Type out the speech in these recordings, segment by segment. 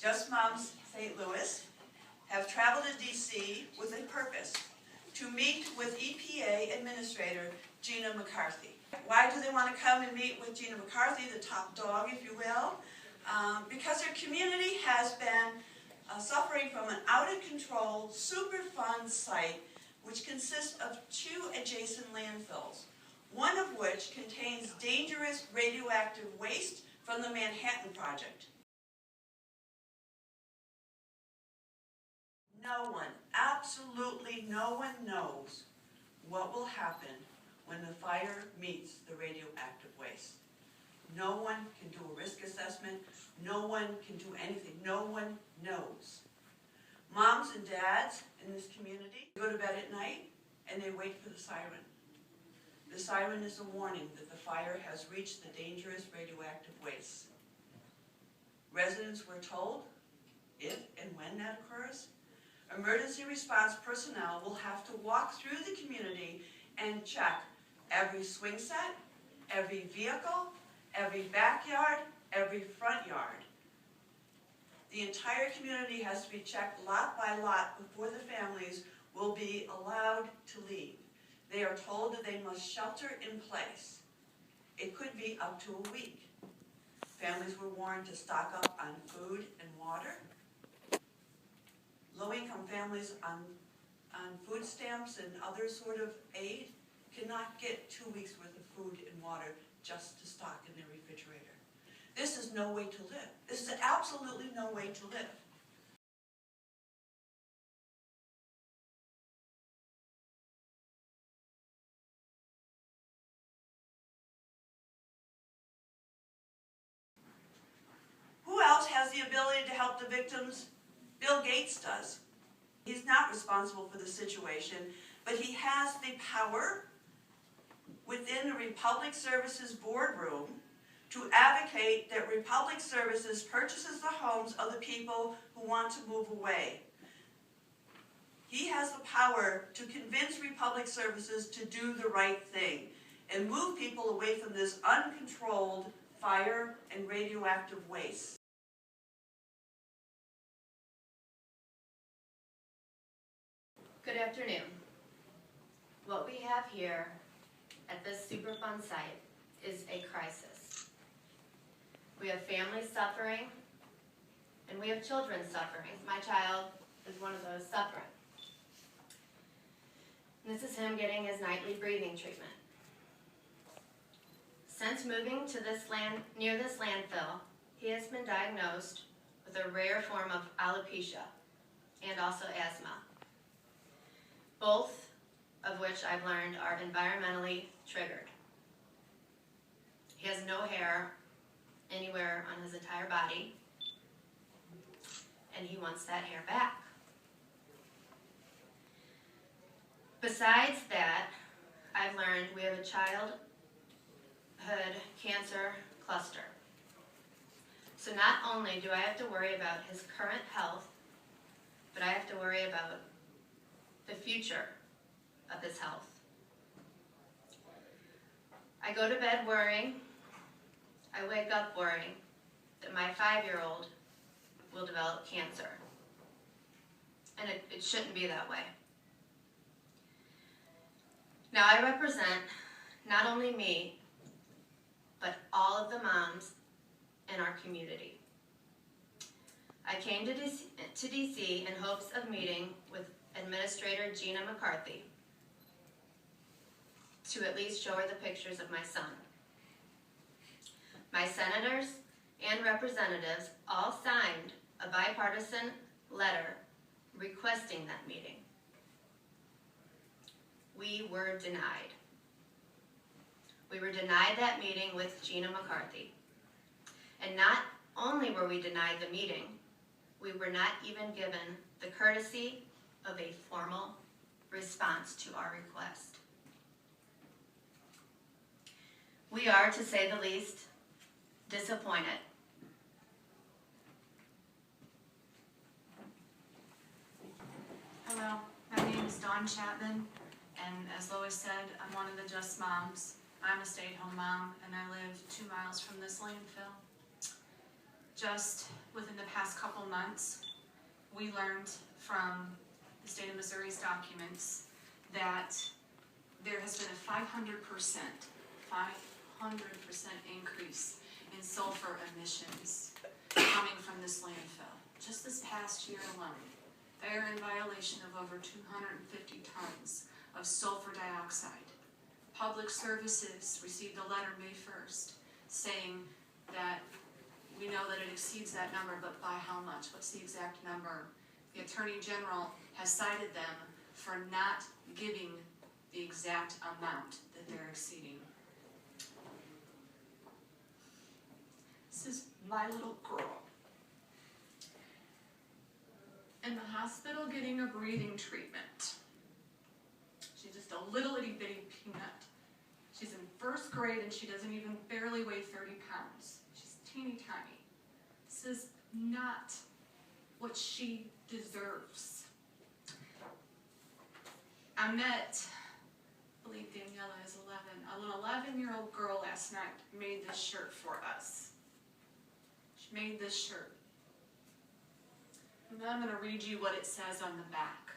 Just Moms St. Louis have traveled to D.C. with a purpose, to meet with EPA Administrator Gina McCarthy. Why do they want to come and meet with Gina McCarthy, the top dog, if you will? Because their community has been suffering from an out-of-control Superfund site which consists of 2 adjacent landfills, one of which contains dangerous radioactive waste from the Manhattan Project. No one, absolutely no one knows what will happen when the fire meets the radioactive waste. No one can do a risk assessment. No one can do anything. No one knows. Moms and dads in this community go to bed at night and they wait for the siren. The siren is a warning that the fire has reached the dangerous radioactive waste. Residents were told, if and when that occurs, emergency response personnel will have to walk through the community and check every swing set, every vehicle, every backyard, every front yard. The entire community has to be checked lot by lot before the families will be allowed to leave. They are told that they must shelter in place. It could be up to a week. Families were warned to stock up on food and water. Low-income families on food stamps and other sort of aid cannot get 2 weeks worth of food and water just to stock in their refrigerator. This is no way to live. This is absolutely no way to live. Who else has the ability to help the victims? Bill Gates does. He's not responsible for the situation, but he has the power within the Republic Services boardroom to advocate that Republic Services purchases the homes of the people who want to move away. He has the power to convince Republic Services to do the right thing and move people away from this uncontrolled fire and radioactive waste. Good afternoon. What we have here at this Superfund site is a crisis. We have families suffering, and we have children suffering. My child is one of those suffering. And this is him getting his nightly breathing treatment. Since moving to near this landfill, he has been diagnosed with a rare form of alopecia and also asthma, both of which I've learned are environmentally triggered. He has no hair anywhere on his entire body, and he wants that hair back. Besides that, I've learned we have a childhood cancer cluster. So not only do I have to worry about his current health, but I have to worry about the future of his health. I go to bed worrying. I wake up worrying that my 5-year-old will develop cancer. And it shouldn't be that way. Now I represent not only me, but all of the moms in our community. I came to DC in hopes of meeting with Administrator Gina McCarthy to at least show her the pictures of my son. My senators and representatives all signed a bipartisan letter requesting that meeting. We were denied. We were denied that meeting with Gina McCarthy. And not only were we denied the meeting, we were not even given the courtesy of a formal response to our request. We are, to say the least, disappointed. Hello, my name is Dawn Chapman, and as Lois said, I'm one of the Just Moms. I'm a stay-at-home mom, and I live 2 miles from this landfill. just within the past couple months, we learned from the state of Missouri's documents that there has been a 500% increase in sulfur emissions coming from this landfill. Just this past year alone, they are in violation of over 250 tons of sulfur dioxide. Public Services received a letter May 1st saying that we know that it exceeds that number, but by how much? What's the exact number? The Attorney General has cited them for not giving the exact amount that they're exceeding. This is my little girl in the hospital getting a breathing treatment. She's just a little itty bitty peanut. She's in 1st grade and she doesn't even barely weigh 30 pounds. She's teeny tiny. This is not what she deserves. I met, I believe Daniela is 11, an 11-year-old girl last night made this shirt for us. She made this shirt. And I'm going to read you what it says on the back.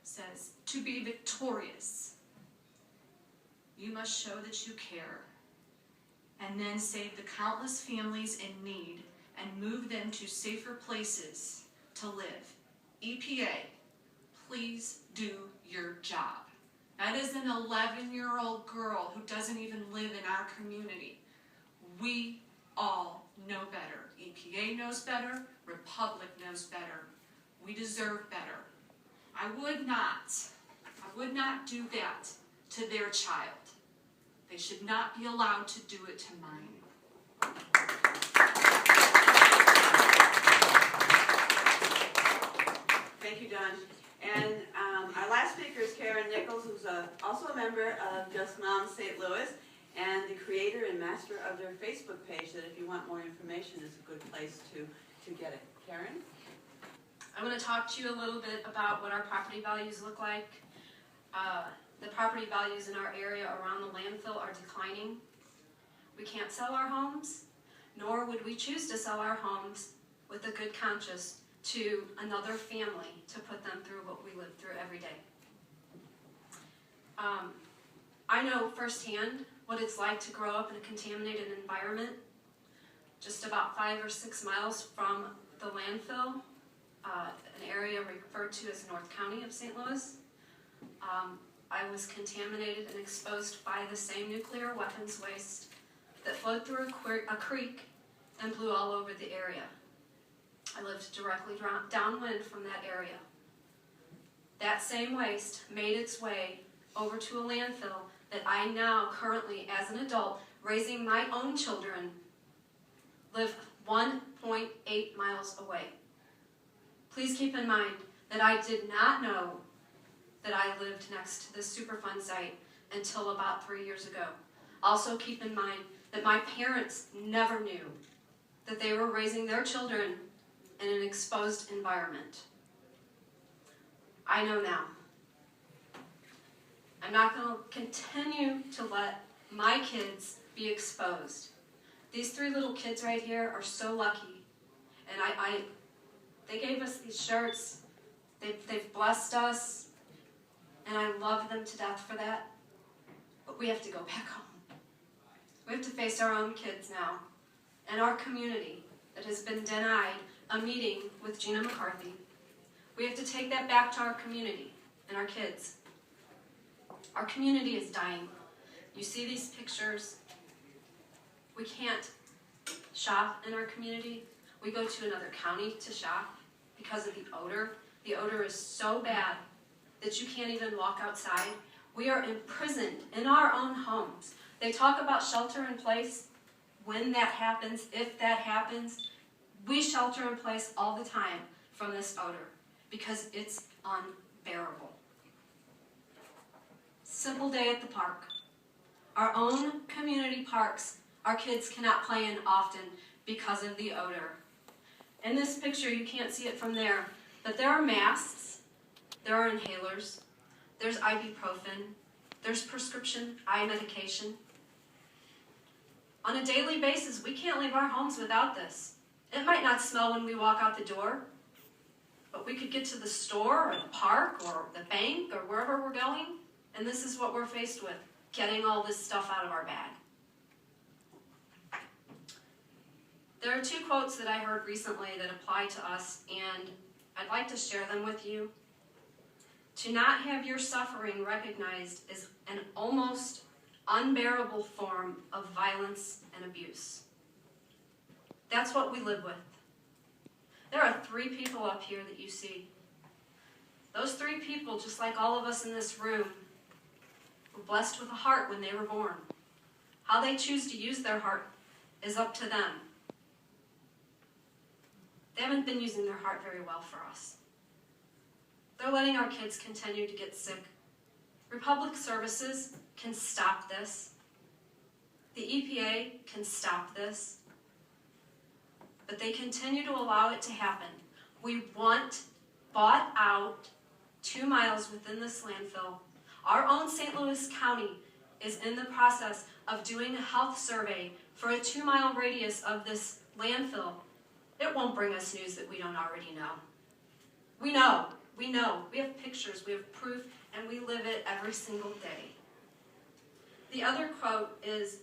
It says, "To be victorious, you must show that you care, and then save the countless families in need and move them to safer places to live. EPA, please do your job." That is an 11-year-old girl who doesn't even live in our community. We all know better. EPA knows better. Republic knows better. We deserve better. I would not do that to their child. They should not be allowed to do it to mine. Thank you, Dawn. And our last speaker is Karen Nichols, who's also a member of Just Moms St. Louis and the creator and master of their Facebook page that if you want more information is a good place to get it. Karen? I'm going to talk to you a little bit about what our property values look like. The property values in our area around the landfill are declining. We can't sell our homes, nor would we choose to sell our homes with a good conscience to another family to put them through what we live through every day. I know firsthand what it's like to grow up in a contaminated environment just about 5 or 6 miles from the landfill, an area referred to as North County of St. Louis. I was contaminated and exposed by the same nuclear weapons waste that flowed through a creek and blew all over the area. I lived directly downwind from that area. That same waste made its way over to a landfill that I now currently, as an adult, raising my own children, live 1.8 miles away. Please keep in mind that I did not know that I lived next to this Superfund site until about 3 years ago. Also keep in mind that my parents never knew that they were raising their children in an exposed environment. I know now. I'm not going to continue to let my kids be exposed. These 3 little kids right here are so lucky. And they gave us these shirts. They've blessed us. And I love them to death for that. But we have to go back home. We have to face our own kids now. And our community that has been denied a meeting with Gina McCarthy. We have to take that back to our community and our kids. Our community is dying. You see these pictures. We can't shop in our community. We go to another county to shop because of the odor. The odor is so bad that you can't even walk outside. We are imprisoned in our own homes. They talk about shelter in place. When that happens, if that happens, we shelter in place all the time from this odor because it's unbearable. Simple day at the park. Our own community parks, our kids cannot play in often because of the odor. In this picture, you can't see it from there, but there are masks, there are inhalers, there's ibuprofen, there's prescription eye medication. On a daily basis, we can't leave our homes without this. It might not smell when we walk out the door, but we could get to the store or the park or the bank or wherever we're going, and this is what we're faced with, getting all this stuff out of our bag. There are two quotes that I heard recently that apply to us, and I'd like to share them with you. To not have your suffering recognized is an almost unbearable form of violence and abuse. That's what we live with. There are 3 people up here that you see. Those 3 people, just like all of us in this room, were blessed with a heart when they were born. How they choose to use their heart is up to them. They haven't been using their heart very well for us. They're letting our kids continue to get sick. Republic Services can stop this. The EPA can stop this. But they continue to allow it to happen. We want bought out 2 miles within this landfill. Our own St. Louis County is in the process of doing a health survey for a 2-mile radius of this landfill. It won't bring us news that we don't already know. We know. We have pictures, we have proof, and we live it every single day. The other quote is,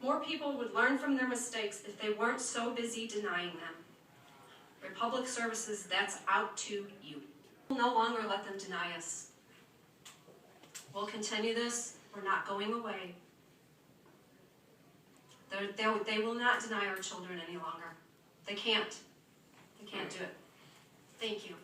more people would learn from their mistakes if they weren't so busy denying them. Republic Services, that's out to you. We'll no longer let them deny us. We'll continue this. We're not going away. They will not deny our children any longer. They can't. They can't do it. Thank you.